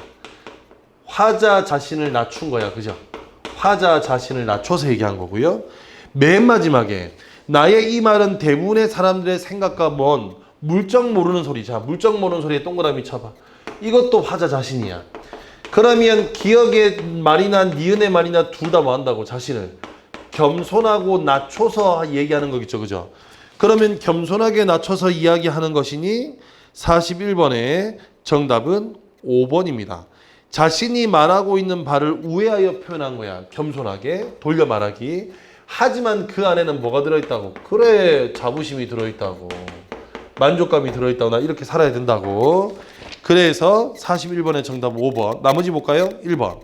화자 자신을 낮춘 거야. 그죠? 화자 자신을 낮춰서 얘기한 거고요. 맨 마지막에 나의 이 말은 대부분의 사람들의 생각과 먼 물정 모르는 소리. 자, 물정 모르는 소리에 동그라미 쳐봐. 이것도 화자 자신이야. 그러면 기억의 말이나 니은의 말이나 둘 다 뭐 한다고? 자신을 겸손하고 낮춰서 얘기하는 거겠죠. 그죠? 그러면 겸손하게 낮춰서 이야기하는 것이니 41번의 정답은 5번입니다. 자신이 말하고 있는 바를 우회하여 표현한 거야. 겸손하게 돌려 말하기. 하지만 그 안에는 뭐가 들어있다고? 그래, 자부심이 들어있다고. 만족감이 들어있다고. 나 이렇게 살아야 된다고. 그래서 41번의 정답 5번. 나머지 볼까요? 1번.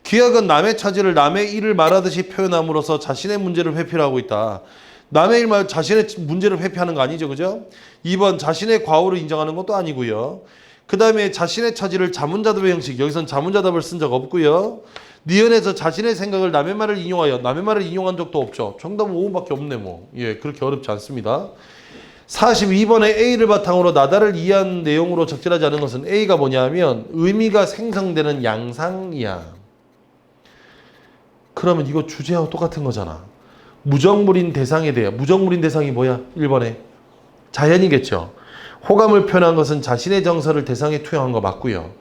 기억은 남의 차지를 남의 일을 말하듯이 표현함으로써 자신의 문제를 회피하고 있다. 남의 일 말 자신의 문제를 회피하는 거 아니죠. 그죠? 2번. 자신의 과오를 인정하는 것도 아니고요. 그 다음에 자신의 차지를 자문자답의 형식. 여기선 자문자답을 쓴 적 없고요. 니은에서 자신의 생각을 남의 말을 인용하여. 남의 말을 인용한 적도 없죠. 정답은 5번밖에 없네 뭐. 예, 그렇게 어렵지 않습니다. 42번에 A를 바탕으로 나다를 이해한 내용으로 적절하지 않은 것은 A가 뭐냐면 의미가 생성되는 양상이야. 그러면 이거 주제하고 똑같은 거잖아. 무정물인 대상에 대해. 무정물인 대상이 뭐야? 1번에 자연이겠죠. 호감을 표현한 것은 자신의 정서를 대상에 투영한 거 맞고요.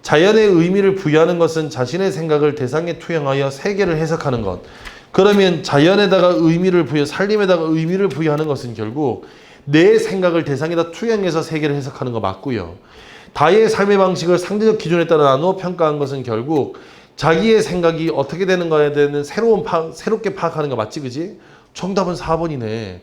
자연의 의미를 부여하는 것은 자신의 생각을 대상에 투영하여 세계를 해석하는 것. 그러면 자연에다가 의미를 부여, 살림에다가 의미를 부여하는 것은 결국 내 생각을 대상에다 투영해서 세계를 해석하는 거 맞고요. 다의 삶의 방식을 상대적 기준에 따라 나누어 평가한 것은 결국 자기의 생각이 어떻게 되는 거에 대한 새롭게 파악하는 거 맞지, 그지? 정답은 4번이네.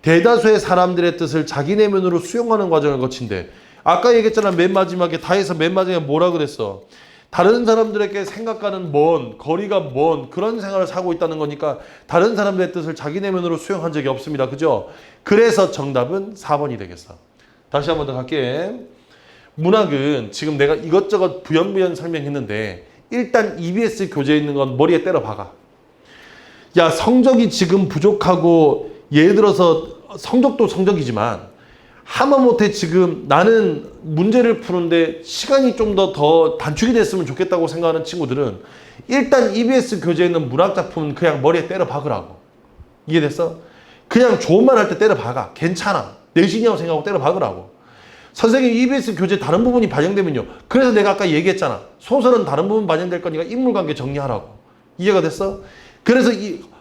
대다수의 사람들의 뜻을 자기 내면으로 수용하는 과정을 거친대. 아까 얘기했잖아. 맨 마지막에 다에서 맨 마지막에 뭐라 그랬어? 다른 사람들에게 생각과는 먼, 거리가 먼 그런 생활을 사고 있다는 거니까 다른 사람들의 뜻을 자기 내면으로 수용한 적이 없습니다. 그죠? 그래서 정답은 4번이 되겠어. 다시 한 번 더 갈게. 문학은 지금 내가 이것저것 부연부연 설명했는데 일단 EBS 교재에 있는 건 머리에 때려 박아. 야, 성적이 지금 부족하고 예를 들어서 성적도 성적이지만 하마못해 지금 나는 문제를 푸는데 시간이 좀 더 단축이 됐으면 좋겠다고 생각하는 친구들은 일단 EBS 교재에 있는 문학작품은 그냥 머리에 때려 박으라고. 이해됐어? 그냥 좋은 말 할 때 때려 박아. 괜찮아. 내신이라고 생각하고 때려 박으라고. 선생님 EBS 교재 다른 부분이 반영되면요. 그래서 내가 아까 얘기했잖아. 소설은 다른 부분 반영될 거니까 인물관계 정리하라고. 이해가 됐어? 그래서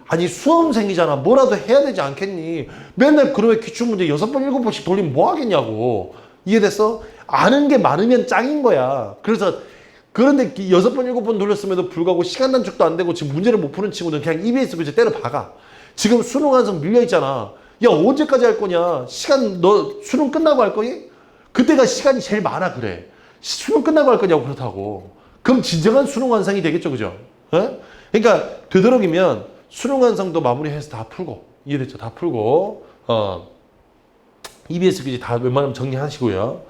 아니 수험생이잖아. 뭐라도 해야 되지 않겠니? 맨날 그러면 기출문제 6번 7번씩 돌리면 뭐 하겠냐고. 이해됐어? 아는 게 많으면 짱인 거야. 그래서 그런데 6번 7번 돌렸음에도 불구하고 시간 단축도 안 되고 지금 문제를 못 푸는 친구들은 그냥 EBS 교재 때려 박아. 지금 수능 완성 밀려있잖아. 야, 언제까지 할 거냐? 시간 너 수능 끝나고 할 거니? 그때가 시간이 제일 많아. 그래. 수능 끝나고 할 거냐고. 그렇다고. 그럼 진정한 수능 완성이 되겠죠. 그죠? 어? 그러니까 되도록이면 수능 완성도 마무리해서 다 풀고. 이해됐죠? 다 풀고 EBS 교재 다 웬만하면 정리하시고요.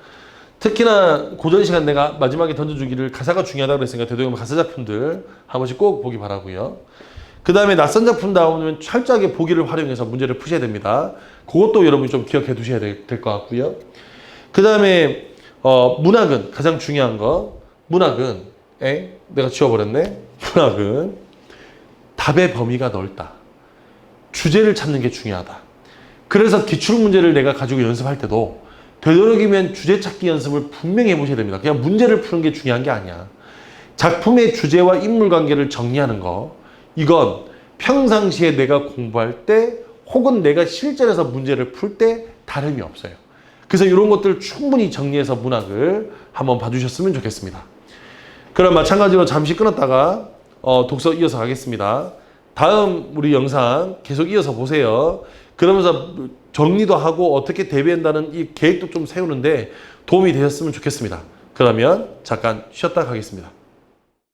특히나 고전 시간 내가 마지막에 던져주기를 가사가 중요하다고 그랬으니까 되도록이면 가사 작품들 한 번씩 꼭 보기 바라고요. 그 다음에 낯선 작품 나오면 철저하게 보기를 활용해서 문제를 푸셔야 됩니다. 그것도 여러분이 좀 기억해 두셔야 될 것 같고요. 그 다음에 문학은 가장 중요한 거. 문학은 내가 지워버렸네. 문학은 답의 범위가 넓다. 주제를 찾는 게 중요하다. 그래서 기출문제를 내가 가지고 연습할 때도 되도록이면 주제 찾기 연습을 분명히 해보셔야 됩니다. 그냥 문제를 푸는 게 중요한 게 아니야. 작품의 주제와 인물관계를 정리하는 거. 이건 평상시에 내가 공부할 때 혹은 내가 실전에서 문제를 풀 때 다름이 없어요. 그래서 이런 것들을 충분히 정리해서 문학을 한번 봐주셨으면 좋겠습니다. 그럼 마찬가지로 잠시 끊었다가 독서 이어서 가겠습니다. 다음 우리 영상 계속 이어서 보세요. 그러면서 정리도 하고 어떻게 대비한다는 이 계획도 좀 세우는데 도움이 되셨으면 좋겠습니다. 그러면 잠깐 쉬었다 가겠습니다.